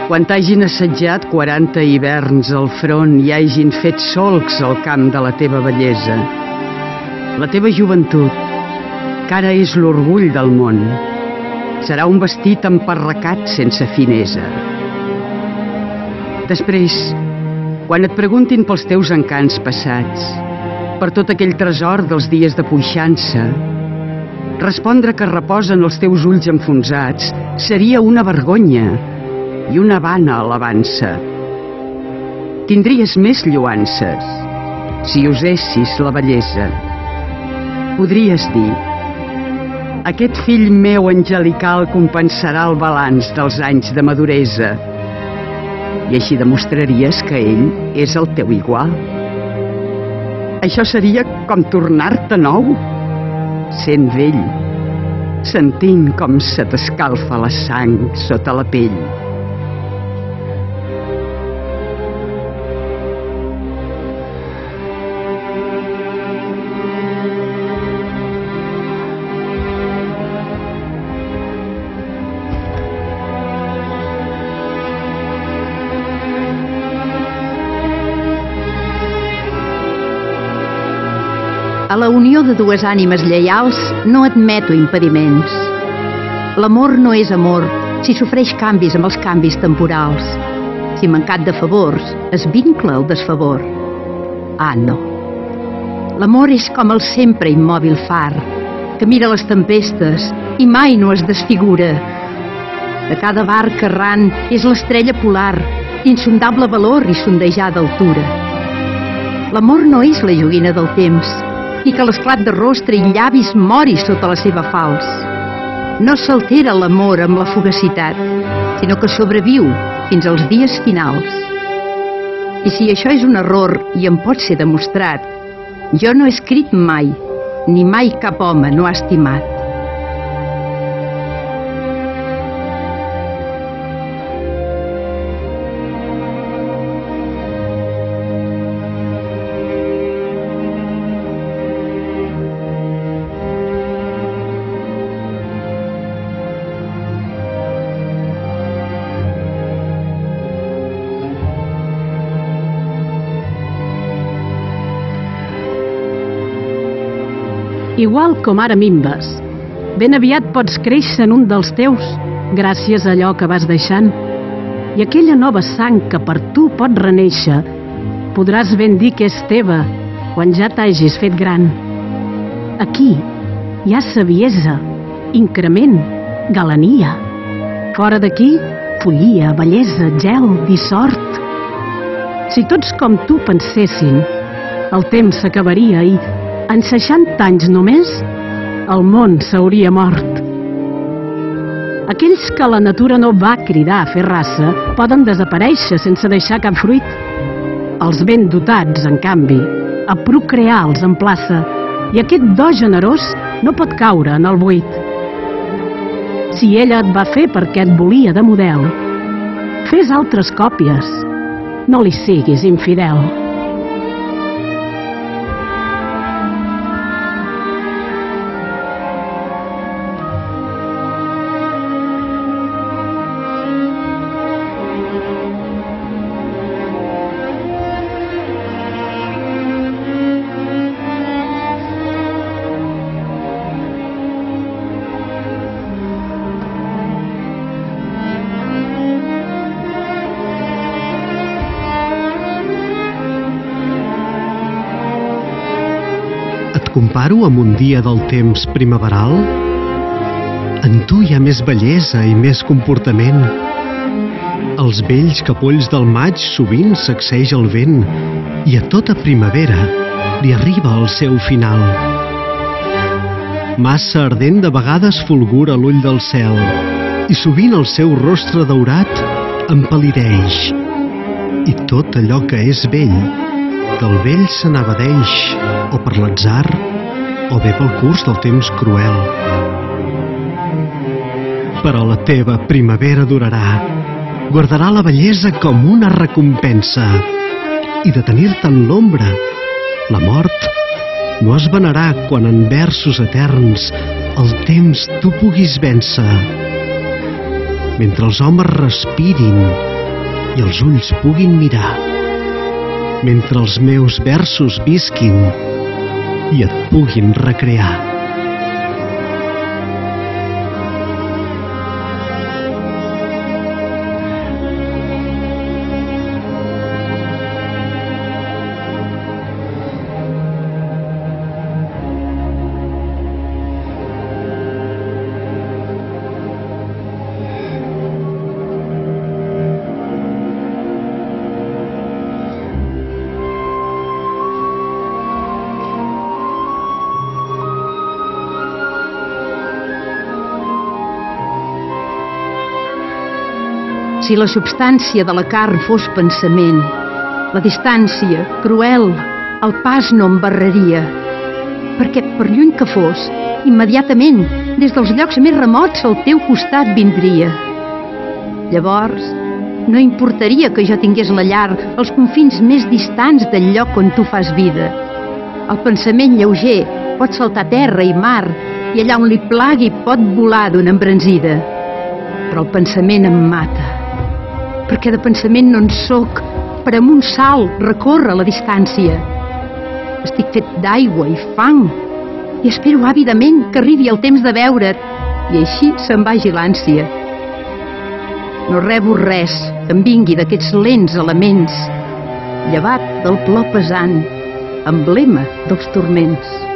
Quan t'hagin assetjat 40 hiverns al front i hagin fet solcs al camp de la teva bellesa. La teva joventut, que ara és l'orgull del món, serà un vestit emparracat sense finesa. Després, quan et preguntin pels teus encants passats, per tot aquell tresor dels dies de puixança, respondre que reposen els teus ulls enfonsats seria una vergonya i una vana alabança. Tindries més lloances si usessis la bellesa. Podries dir: aquest fill meu angelical compensarà el balanç dels anys de maduresa, i així demostraries que ell és el teu igual. Això seria com tornar-te nou, sent vell, sentint com se t'escalfa la sang sota la pell. A la unió de dues ànimes lleials no admeto impediments. L'amor no és amor si sofreix canvis amb els canvis temporals. Si mancat de favors, es vincla el desfavor. Ah, no. L'amor és com el sempre immòbil far, que mira les tempestes i mai no es desfigura. De cada barca errant és l'estrella polar, d'insondable valor i sondejada altura. L'amor no és la joguina del temps, i que l'esclat de rostre i llavis mori sota la seva falç. No s'altera l'amor amb la fugacitat, sinó que sobreviu fins als dies finals. I si això és un error i em pot ser demostrat, jo no he escrit mai, ni mai cap home no ha estimat. Igual com ara minves, ben aviat pots créixer en un dels teus, gràcies a allò que vas deixant. I aquella nova sang que per tu pot renéixer, podràs ben dir que és teva quan ja t'hagis fet gran. Aquí hi ha saviesa, increment, galania. Fora d'aquí, follia, bellesa, gel, dissort. Si tots com tu pensessin, el temps s'acabaria i en 60 anys només, el món s'hauria mort. Aquells que la natura no va cridar a fer raça poden desaparèixer sense deixar cap fruit. Els ben dotats, en canvi, a procrear els emplaça, i aquest do generós no pot caure en el buit. Si ella et va fer perquè et volia de model, fes altres còpies, no li siguis infidel. Comparo amb un dia del temps primaveral? En tu hi ha més bellesa i més comportament. Als vells capolls del maig sovint sacseja el vent i a tota primavera li arriba el seu final. Massa ardent de vegades fulgura l'ull del cel i sovint el seu rostre daurat empal·lideix. I tot allò que és vell, del vell se n'abadeix, o per l'atzar, o bé pel curs del temps cruel. Però la teva primavera durarà, guardarà la bellesa com una recompensa, i de tenir-te en l'ombra, la mort no es venarà quan en versos eterns el temps tu puguis vèncer. Mentre els homes respirin i els ulls puguin mirar, mentre els meus versos visquin i et puguin recrear. Si la substància de la carn fos pensament, la distància, cruel, el pas no em barraria, perquè per lluny que fos, immediatament, des dels llocs més remots al teu costat vindria. Llavors, no importaria que jo tingués la llar als confins més distants del lloc on tu fas vida. El pensament lleuger pot saltar terra i mar i allà on li plagui pot volar d'una embranzida. Però el pensament em mata, perquè de pensament no en soc per amb un salt recórrer la distància. Estic fet d'aigua i fang i espero àvidament que arribi el temps de veure't i així se'n vagi l'ànsia. No rebo res que em vingui d'aquests lents elements, llevat del plor pesant, emblema dels turments.